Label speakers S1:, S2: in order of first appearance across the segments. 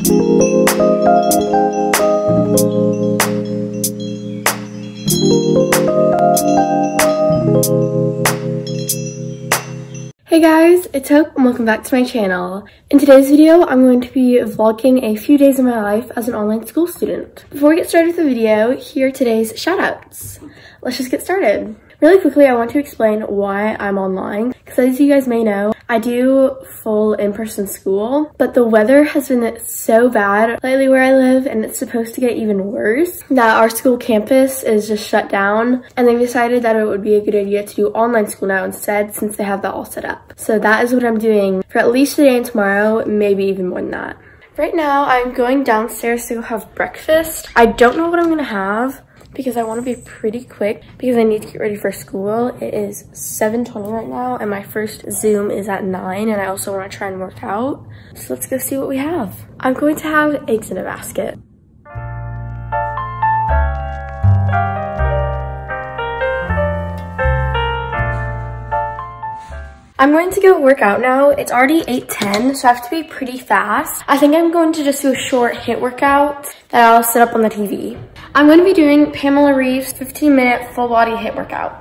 S1: Hey guys, it's Hope and welcome back to my channel. In today's video, I'm going to be vlogging a few days of my life as an online school student. Before we get started with the video, here are today's shoutouts. Let's just get started. Really quickly, I want to explain why I'm online, because as you guys may know, I do full in-person school, but the weather has been so bad lately where I live, and it's supposed to get even worse, that our school campus is just shut down, and they decided that it would be a good idea to do online school now instead, since they have that all set up. So that is what I'm doing for at least today and tomorrow, maybe even more than that. Right now, I'm going downstairs to go have breakfast. I don't know what I'm gonna have, because I want to be pretty quick because I need to get ready for school. It is 7:20 right now and my first Zoom is at 9 and I also want to try and work out. So let's go see what we have. I'm going to have eggs in a basket. I'm going to go work out now. It's already 8:10, so I have to be pretty fast. I think I'm going to just do a short HIIT workout that I'll set up on the TV. I'm going to be doing Pamela Reeves' 15-minute full body HIIT workout.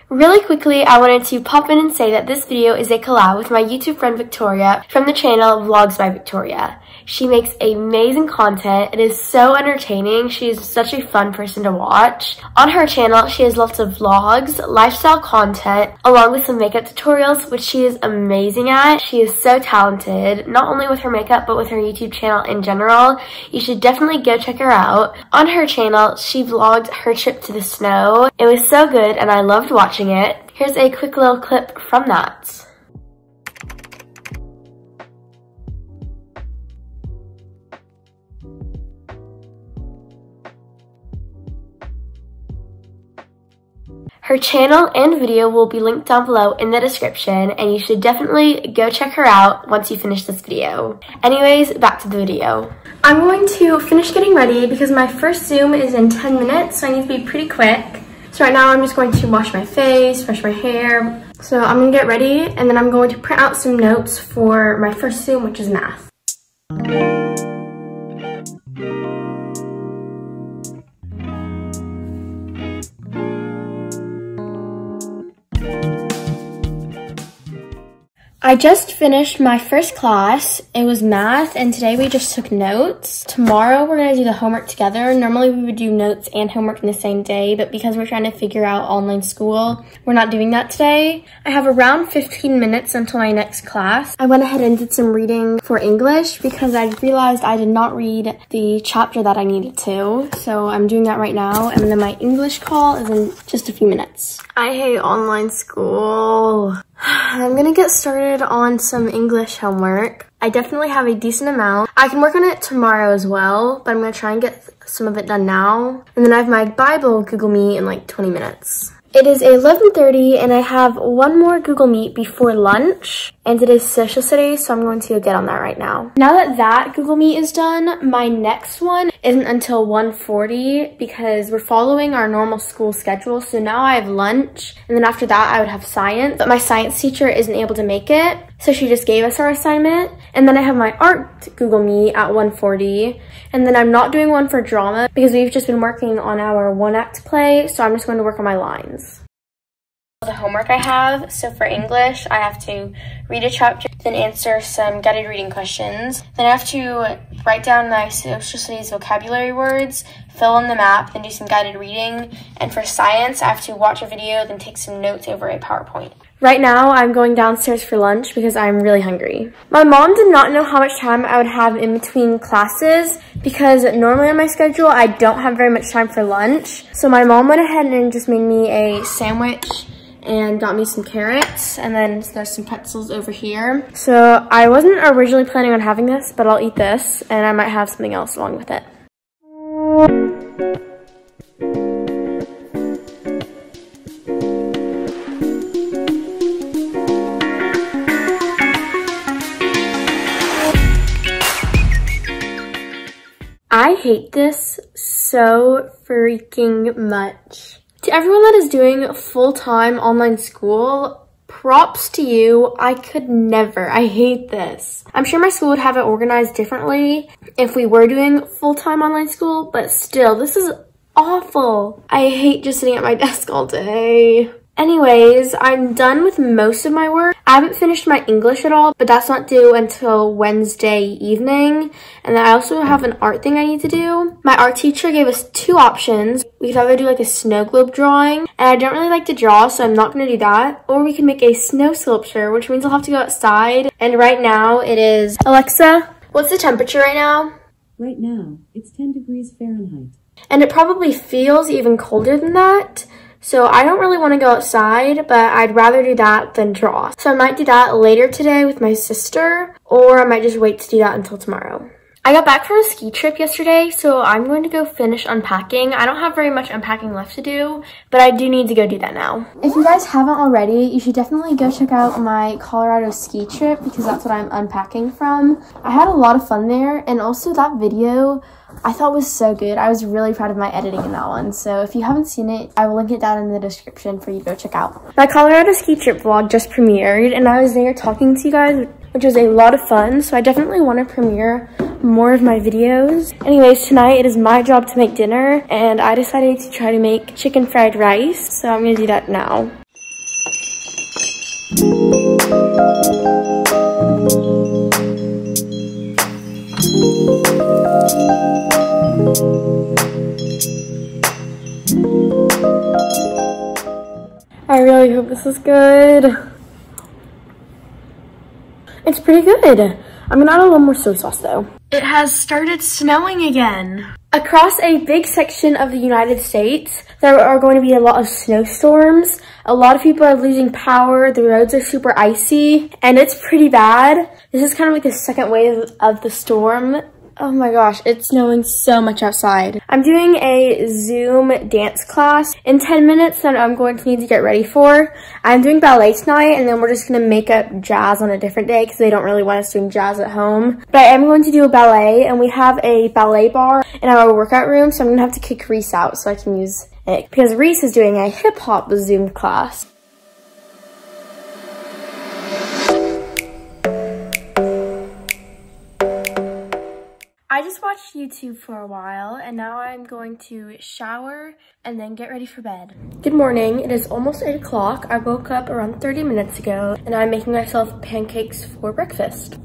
S1: Really quickly, I wanted to pop in and say that this video is a collab with my YouTube friend Victoria from the channel Vlogs by Victoria. She makes amazing content. It is so entertaining. She is such a fun person to watch. On her channel, she has lots of vlogs, lifestyle content, along with some makeup tutorials, which she is amazing at. She is so talented, not only with her makeup, but with her YouTube channel in general. You should definitely go check her out. On her channel, she vlogged her trip to the snow. It was so good, and I loved watching it. Here's a quick little clip from that. Her channel and video will be linked down below in the description, and you should definitely go check her out once you finish this video. Anyways, back to the video. I'm going to finish getting ready because my first Zoom is in 10 minutes, so I need to be pretty quick. So right now I'm just going to wash my face, brush my hair. So I'm gonna get ready and then I'm going to print out some notes for my first Zoom, which is math. I just finished my first class. It was math, and today we just took notes. Tomorrow we're gonna do the homework together. Normally we would do notes and homework in the same day, but because we're trying to figure out online school, we're not doing that today. I have around 15 minutes until my next class. I went ahead and did some reading for English because I realized I did not read the chapter that I needed to. So I'm doing that right now, and then my English call is in just a few minutes. I hate online school. I'm gonna get started on some English homework. I definitely have a decent amount. I can work on it tomorrow as well, but I'm gonna try and get some of it done now. And then I have my Bible Google Meet in like 20 minutes. It is 11:30 and I have one more Google Meet before lunch, and it is social studies, so I'm going to get on that right now. Now that that Google Meet is done, my next one isn't until 1:40 because we're following our normal school schedule. So now I have lunch, and then after that I would have science, but my science teacher isn't able to make it, so she just gave us our assignment. And then I have my art Google Meet at 1:40, and then I'm not doing one for drama because we've just been working on our one-act play, so I'm just going to work on my lines. The homework I have, so for English, I have to read a chapter, then answer some guided reading questions. Then I have to write down my social studies vocabulary words, fill in the map, then do some guided reading. And for science, I have to watch a video, then take some notes over a PowerPoint. Right now, I'm going downstairs for lunch because I'm really hungry. My mom did not know how much time I would have in between classes because normally on my schedule, I don't have very much time for lunch. So my mom went ahead and just made me a sandwich and got me some carrots, and then there's some pretzels over here. So I wasn't originally planning on having this, but I'll eat this, and I might have something else along with it. I hate this so freaking much. To everyone that is doing full-time online school, props to you. I could never. I hate this. I'm sure my school would have it organized differently if we were doing full-time online school, but still, this is awful. I hate just sitting at my desk all day. Anyways, I'm done with most of my work. I haven't finished my English at all, but that's not due until Wednesday evening. And then I also have an art thing I need to do. My art teacher gave us two options. We could either do like a snow globe drawing, and I don't really like to draw, so I'm not going to do that. Or we can make a snow sculpture, which means I'll have to go outside. And right now it is, Alexa, what's the temperature right now?
S2: Right now, it's 10 degrees Fahrenheit.
S1: And it probably feels even colder than that. So I don't really want to go outside, but I'd rather do that than draw. So I might do that later today with my sister, or I might just wait to do that until tomorrow. I got back from a ski trip yesterday, so I'm going to go finish unpacking. I don't have very much unpacking left to do, but I do need to go do that now. If you guys haven't already, you should definitely go check out my Colorado ski trip because that's what I'm unpacking from. I had a lot of fun there, and also that video I thought was so good. I was really proud of my editing in that one. So if you haven't seen it, I will link it down in the description for you to go check out. My Colorado ski trip vlog just premiered, and I was there talking to you guys, which was a lot of fun. So I definitely want to premiere more of my videos. Anyways, tonight it is my job to make dinner, and I decided to try to make chicken fried rice. So I'm gonna do that now. I really hope this is good. It's pretty good. I'm gonna add a little more soy sauce though. It has started snowing again. Across a big section of the United States, there are going to be a lot of snowstorms. A lot of people are losing power. The roads are super icy, and it's pretty bad. This is kind of like the second wave of the storm. Oh my gosh, it's snowing so much outside. I'm doing a Zoom dance class in 10 minutes that I'm going to need to get ready for. I'm doing ballet tonight, and then we're just gonna make up jazz on a different day because they don't really want us doing jazz at home. But I am going to do a ballet, and we have a ballet bar in our workout room, so I'm gonna have to kick Reese out so I can use it because Reese is doing a hip hop Zoom class. I just watched YouTube for a while, and now I'm going to shower and then get ready for bed. Good morning. It is almost 8 o'clock. I woke up around 30 minutes ago, and I'm making myself pancakes for breakfast.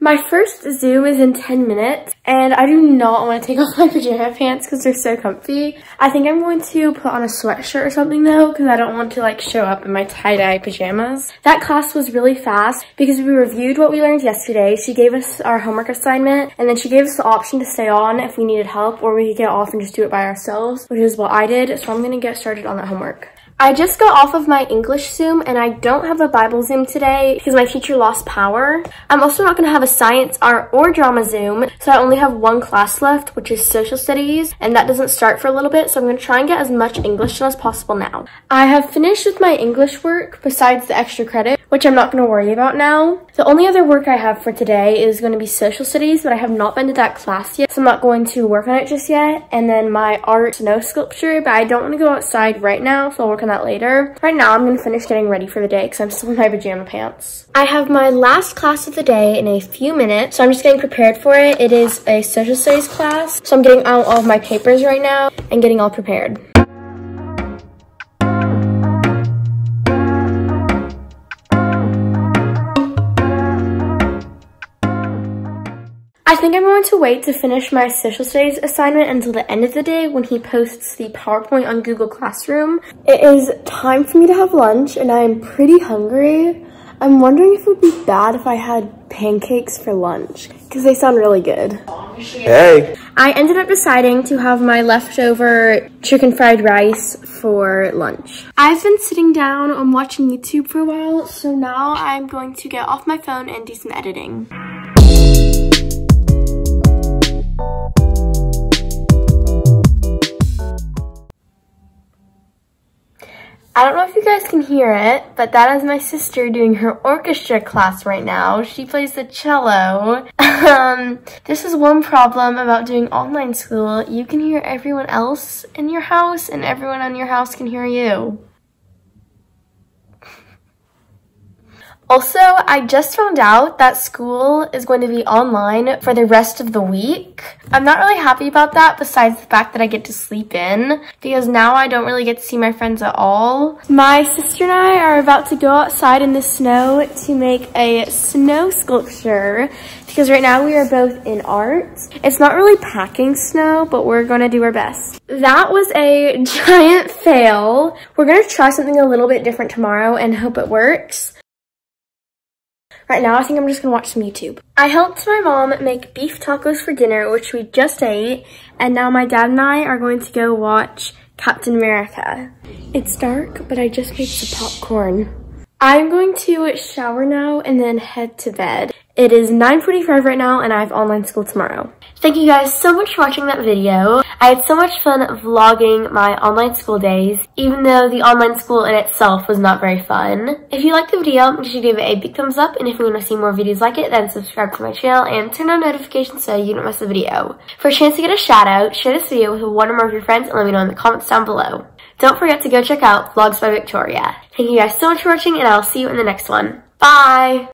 S1: My first Zoom is in 10 minutes, and I do not want to take off my pajama pants because they're so comfy. I think I'm going to put on a sweatshirt or something though, because I don't want to like show up in my tie-dye pajamas. That class was really fast because we reviewed what we learned yesterday. She gave us our homework assignment, and then she gave us the option to stay on if we needed help, or we could get off and just do it by ourselves, which is what I did. So I'm going to get started on that homework. I just got off of my English Zoom, and I don't have a Bible Zoom today because my teacher lost power. I'm also not going to have a science, art, or drama Zoom, so I only have one class left, which is social studies, and that doesn't start for a little bit, so I'm going to try and get as much English done as possible now. I have finished with my English work besides the extra credit, which I'm not going to worry about now. The only other work I have for today is going to be social studies, but I have not been to that class yet, so I'm not going to work on it just yet. And then my art snow sculpture, but I don't want to go outside right now, so I'll work on that later. Right now, I'm going to finish getting ready for the day because I'm still in my pajama pants. I have my last class of the day in a few minutes, so I'm just getting prepared for it. It is a social studies class, so I'm getting out all of my papers right now and getting all prepared. I think I'm going to wait to finish my social studies assignment until the end of the day when he posts the PowerPoint on Google Classroom. It is time for me to have lunch, and I'm pretty hungry. I'm wondering if it would be bad if I had pancakes for lunch because they sound really good.
S3: Hey!
S1: I ended up deciding to have my leftover chicken fried rice for lunch. I've been sitting down and watching YouTube for a while, so now I'm going to get off my phone and do some editing. I don't know if you guys can hear it, but that is my sister doing her orchestra class right now. She plays the cello. This is one problem about doing online school. You can hear everyone else in your house, and everyone in your house can hear you. Also, I just found out that school is going to be online for the rest of the week. I'm not really happy about that, besides the fact that I get to sleep in, because now I don't really get to see my friends at all. My sister and I are about to go outside in the snow to make a snow sculpture, because right now we are both in art. It's not really packing snow, but we're gonna do our best. That was a giant fail. We're gonna try something a little bit different tomorrow and hope it works. Right now, I think I'm just gonna watch some YouTube. I helped my mom make beef tacos for dinner, which we just ate, and now my dad and I are going to go watch Captain America. It's dark, but I just made some popcorn. I'm going to shower now and then head to bed. It is 9:45 right now, and I have online school tomorrow. Thank you guys so much for watching that video. I had so much fun vlogging my online school days, even though the online school in itself was not very fun. If you liked the video, make sure to give it a big thumbs up, and if you want to see more videos like it, then subscribe to my channel and turn on notifications so you don't miss a video. For a chance to get a shout out, share this video with one or more of your friends and let me know in the comments down below. Don't forget to go check out Vlogs by Victoria. Thank you guys so much for watching, and I'll see you in the next one. Bye!